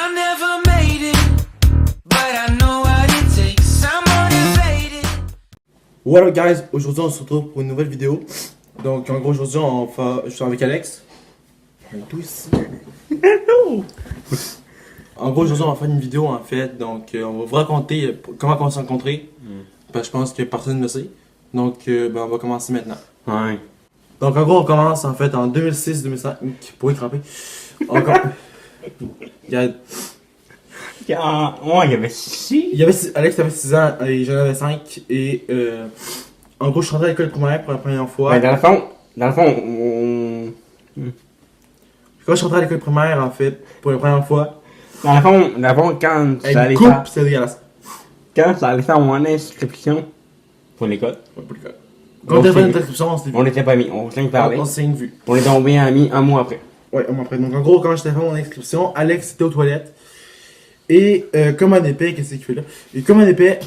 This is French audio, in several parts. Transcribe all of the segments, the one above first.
I never made it, but I know what it takes. I'm motivated. What up guys, aujourd'hui on se retrouve pour une nouvelle vidéo. Donc en gros aujourd'hui je suis avec Alex. Tout ici. En gros aujourd'hui on va faire une vidéo en fait. Donc on va vous raconter comment on s'est rencontrés. Parce que je pense que personne ne le sait. Donc on va commencer maintenant. Ouais. Donc en gros on commence en fait en 2006-2005. Pour y cramper. Ouais, il y avait 6. Alex avait 6 ans et j'en avais 5. Et en gros je suis rentré à l'école primaire pour la première fois. Ouais, dans le fond, on... Quand je suis rentré à l'école primaire en fait pour la première fois. Dans le fond, quand ça allait coupe, faire... c'est dégueulasse. Quand ça allait faire mon inscription pour l'école, Ouais, pour l'école. Quand on était fait notre inscription, on s'était vu. on n'était pas amis, on s'est parlé. On s'est vu. On est tombés amis un mois après. Ouais, un mois après. Donc en gros, quand j'étais fait mon inscription, Alex était aux toilettes. Et comme un épais, qu'est-ce qu'il fait là? Et comme un épais,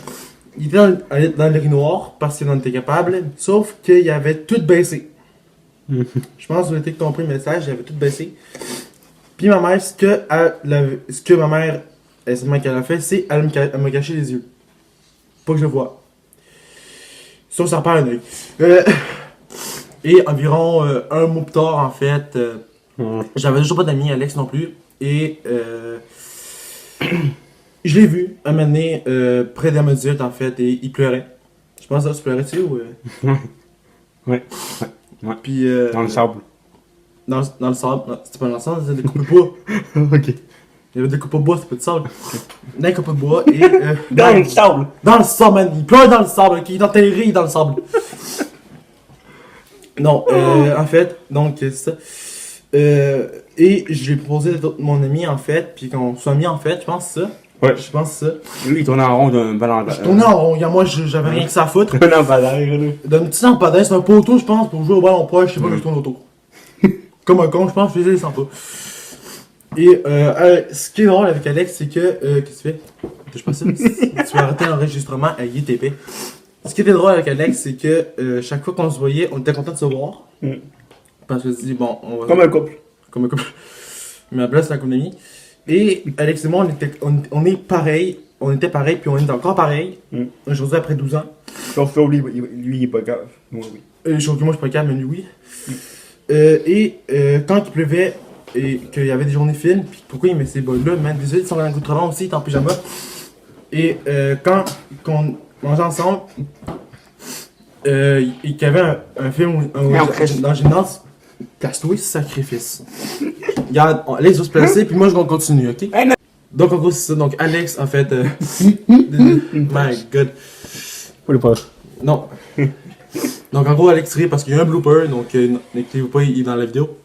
il était dans l'urinoir parce qu'il en était capable. Sauf qu'il avait tout baissé. Je pense que vous avez compris le message, il avait tout baissé. Puis ma mère, ce que ma mère, seulement qu'elle a fait, c'est elle m'a caché les yeux. Pas que je vois. Sauf ça repart un œil. Et environ un mois plus tard, en fait, j'avais toujours pas d'amis, Alex non plus. Et je l'ai vu un moment donné près d'un adulte, en fait, et il pleurait. Je pense que tu pleurais-tu ou. Ouais. Puis. Dans le sable. Dans le sable. Non, c'était pas dans le sable, c'était des coupes de bois. Ok. Il y avait des coupes de bois, c'était pas de sable. Des coupes de bois et. Dans le sable. Dans le sable, man. Il pleure dans le sable, ok? Il est enterré dans le sable. Non, en fait, donc, c'est ça. Et je lui ai proposé d'être mon ami, en fait, puis qu'on soit amis, en fait, je pense ça. Ouais. Je pense ça. Lui, il tournait en rond d'un ballon. Je tournais en rond, moi, j'avais rien que ça à foutre. Un lampadaire, lui. D'un petit lampadaire, c'est un poteau, je pense, pour jouer au ballon poche, je sais pas que je tourne autour. Comme un con, je pense, je faisais les 100 pas. Et ce qui est drôle avec Alex, c'est que. Qu'est-ce que tu fais? Touche pas ça. Tu vas arrêter l'enregistrement, il est épais. Ce qui était drôle avec Alex, c'est que chaque fois qu'on se voyait, on était content de se voir. Parce que je dis, bon, on va. Comme un couple. Comme un couple. Mais à la place, c'est un couple d'amis. Et Alex et moi, on est pareil. On était pareil, puis on est encore pareil. Aujourd'hui, après 12 ans. Sauf que lui, il est pas grave. Moi, oui. Je suis que moi, je suis pas calme, mais lui, oui. Quand il pleuvait et qu'il y avait des journées fines, puis pourquoi il met ces bols-là, man, désolé, ils sont un coup de trop aussi, il est en pyjama. Et quand on mangeait ensemble, et qu'il y avait un film dans le gymnase, casse-toi, sacrifice. Regarde, Alex va se placer, puis moi je vais continuer, ok? Donc en gros, c'est ça. Donc Alex, en fait. My god. Faut le pas. Non. Donc en gros, Alex rit parce qu'il y a un blooper, donc n'écoutez-vous pas, il est dans la vidéo.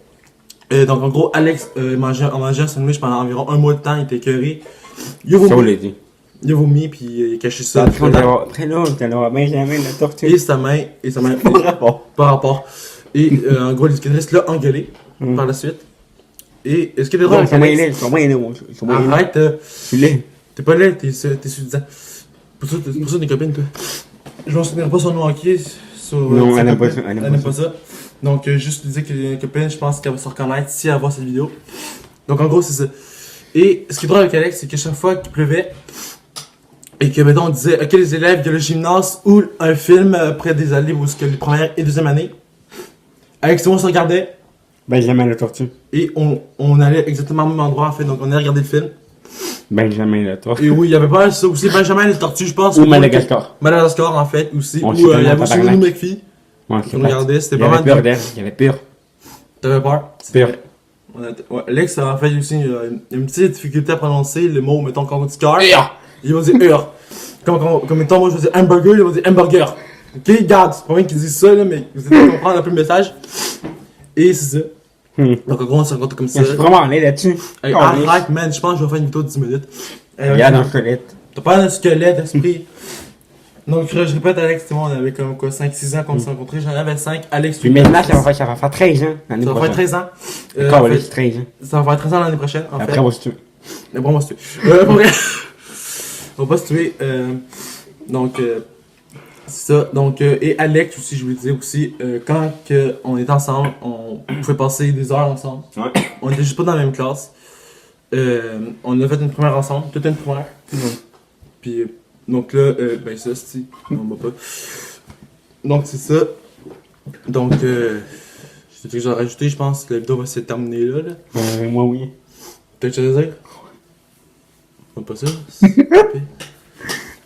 Donc en gros, Alex mangeait un sandwich pendant environ un mois de temps, il était écœuré. Il a vomi. Il a vomi, puis il a caché ça. Après là, t'allais voir Benjamin la tortue. Et sa main. Par rapport. Et en gros, l'éducatrice l'a engueulé par la suite. Et est-ce qu'il est drôle? Ils sont moins aidés. Arrête, Tu l'es. t'es pas laid, t'es suffisant. Pour ça, t'es copine, toi. Je m'en souviendrai pas son nom hockey. Non, elle n'aime pas ça. Elle n'aime pas ça. Donc, juste lui dire qu'elle est une copine, je pense qu'elle va se reconnaître si elle voit cette vidéo. Donc, en gros, c'est ça. Et ce qui est drôle avec Alex, c'est que chaque fois qu'il pleuvait, et que, mettons, on disait, ok, les élèves, il y a le gymnase ou un film près des allées où c'est les premières et deuxième années, Alex et moi, on se regardait. Benjamin la tortue. Et on allait exactement au même endroit, en fait. Donc, on allait regarder le film. Benjamin la tortue. Et oui, il y avait pas ça aussi, Benjamin les tortues, je pense. Ou Madagascar. Madagascar, en fait, aussi. On Ou s'est il y avait tellement aussi tabarnak. Lou McPhee. Ouais, On regardait, c'était pas Il mal. avait peur d'elle. Il avait peur. T'avais peur? Peur. Ouais, Alex, en fait, aussi, il a une petite difficulté à prononcer le mot, mettons, quand on dit cœur. Ur. Il va dire ur. Comme mettons, moi, je vais dire hamburger, il va dire hamburger. Ok, garde, c'est pas moi qui dis ça, là, mais vous allez comprendre un peu le message. Et c'est ça. Donc, en gros, on se rencontre comme ça. Je suis vraiment allé là-dessus. Hey, arrête, man, je pense que je vais faire une vidéo de 10 minutes. Regarde un squelette. T'as pas un squelette, esprit. Donc, je répète, Alex, c'est moi, on avait comme quoi, 5-6 ans qu'on s'est rencontrés. J'en avais 5. Alex, Puis maintenant, ça va faire 13 ans l'année ça va faire prochaine. 13 ans. Encore, En fait, 13 ans. ça va faire 13 ans l'année prochaine, en Après, fait. on va se tuer. Après, on va se tuer. Pour vrai. On va pas se tuer. Donc, c'est ça. Donc, et Alex aussi, je voulais dire aussi, quand on était ensemble, on pouvait passer des heures ensemble. Ouais. On était juste pas dans la même classe. On a fait une première ensemble, toute une première. Puis, donc là, ben ça, c'est. On va pas. Donc, c'est ça. Donc, c'est ce que j'ai rajouté, je pense que la vidéo va se terminer là. Moi, oui. T'as quelque chose à dire? Non, pas ça.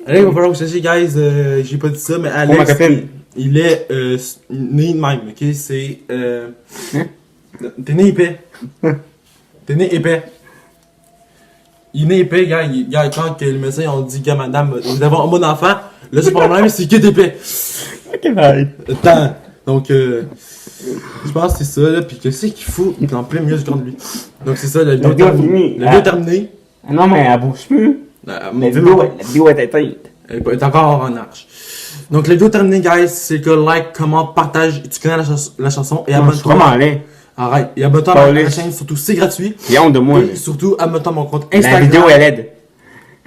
Allez, il va falloir que vous sachiez, guys, j'ai pas dit ça, mais Alex, ma copine. il est né de même, ok? C'est. T'es né épais. T'es né épais. Il est né épais, gars. Quand que le médecin on dit, gars, madame, vous avez un bon enfant, là, c'est pas problème, c'est qu'il est épais. Ok, bye. Attends. Donc, je pense que c'est ça, là. Puis qu'est-ce qu'il faut? Il est en plein milieu du camp de lui. Donc, c'est ça, la vidéo est terminée. La vidéo est terminée. Ah non, mais elle bouge plus. La vidéo est éteinte. Elle est encore en marche. Donc, la vidéo est terminée, guys. C'est que like, comment, partage. Tu connais la chanson. Et Je suis vraiment abonne-toi. allé. Arrête. Et abonne-toi à ma chaîne. Surtout, c'est gratuit. J'ai honte de moi. Et surtout, abonne-toi à mon compte La Instagram. vidéo est laide.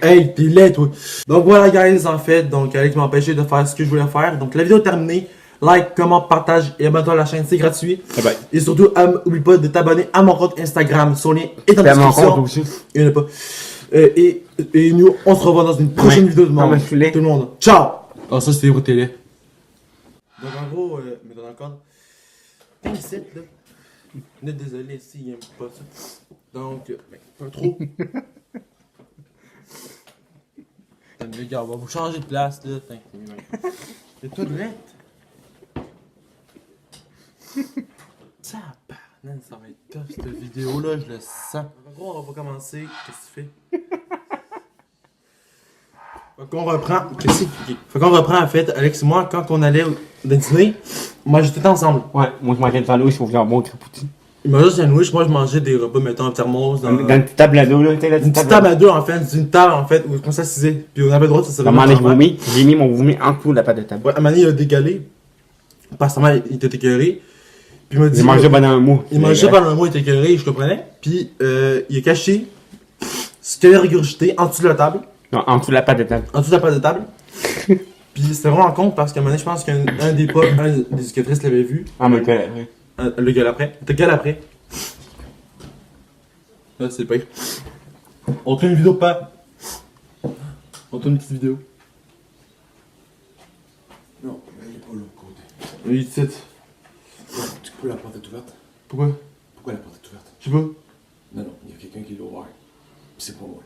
Hey, t'es laid, toi. Donc, voilà, guys, en fait. Donc, Alex m'a empêché de faire ce que je voulais faire. Donc, la vidéo est terminée. Like, comment, partage et abonne-toi à la chaîne. C'est gratuit. Bye bye. Et surtout, oublie pas de t'abonner à mon compte Instagram. Son lien est dans la T'as mon description. compte aussi. Il y en a pas. Et nous, on se revoit dans une prochaine vidéo de non, monde. mais je suis laid. Tout le monde. Ciao! Ah, ça, c'était les télé. Donc, en gros, mais dans le cadre. T'es ici, là. On est désolé s'il aime pas ça. Donc, pas trop. Les gars, on va vous changer de place, là. Les toilettes. Ça va être tough, cette vidéo-là, je le sens. En gros, on va commencer. Qu'est-ce que tu fais? Fait qu'on reprend. Qu'est-ce que Fait qu'on reprend, en fait, Alex et moi, quand on allait au dîner, on mangeait tout ensemble. Ouais, moi je mangeais de sandwich pour faire un bon crapouti. Il mangeait des sandwichs, moi je mangeais des repas, mettons, en thermos. Dans Dans une petite table à dos, là, tu sais, la une petite table à deux, en fait. C'est une table, en fait, où on s'assisait. Puis on avait le droit de se servir. Comment j'ai vomi? J'ai mis mon vomi en dessous de la pâte de table. Ouais, à un moment donné, il a dégalé. Parce que il était écœuré. Puis il m'a dit. J'ai mangé pendant un mois. Il mangeait pendant un mois, il était écœuré, je comprenais. Puis il a caché ce qu'il avait regurgité en dessous de la table. Non, en dessous de la pâte de table. En dessous de la pâte de table. Puis c'était vraiment con parce qu'à un moment donné, je pense qu'un des potes, un des éducatrices l'avait vu. Ah, mais que ouais. Le gars après. Le gars après. Là, c'est pire. On tourne une vidéo pas. On tourne une petite vidéo. Non, il est pas l'autre côté. Oui, tu sais. Tu peux la porte est ouverte? Pourquoi? Pourquoi la porte est ouverte? Je sais pas. Non, non, il y a quelqu'un qui l'a ouvert. Puis c'est pas moi.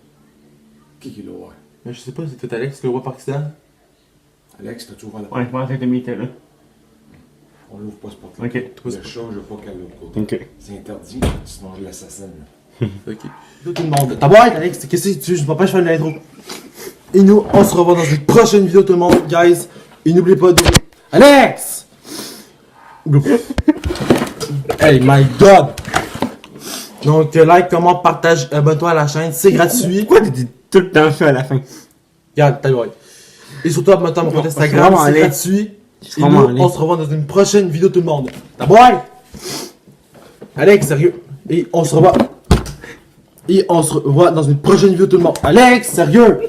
Qui l'a ouvert? Mais je sais pas, c'est peut-être Alex qui le voit par accident. Alex, t'as-tu ouvert la porte? Ouais, je pensais que t'as mis là. On l'ouvre pas ce porte-là. Ok. Le chat, je veux pas qu'elle l'autre côté. Ok. C'est interdit, tu manges l'assassin. Ok. Tout le monde. T'as boire, Alex, qu'est-ce que tu veux? Je m'empêche de faire de l'intro. Et nous, on se revoit dans une prochaine vidéo, tout le monde, guys. Et n'oubliez pas de. Alex! Hey, my god! Donc, like, comment, partage, abonne-toi à la chaîne, c'est gratuit. Pourquoi tu dis tout le temps ça à la fin? Regarde, t'as boire. Et surtout, abonne-toi à mon compte Non, je suis Instagram, vraiment c'est allé. gratuit. suis Et vraiment nous, allé. on se revoit dans une prochaine vidéo, tout le monde. T'as boire? Alex, sérieux. Et on se revoit. Et on se revoit dans une prochaine vidéo, tout le monde. Alex, sérieux!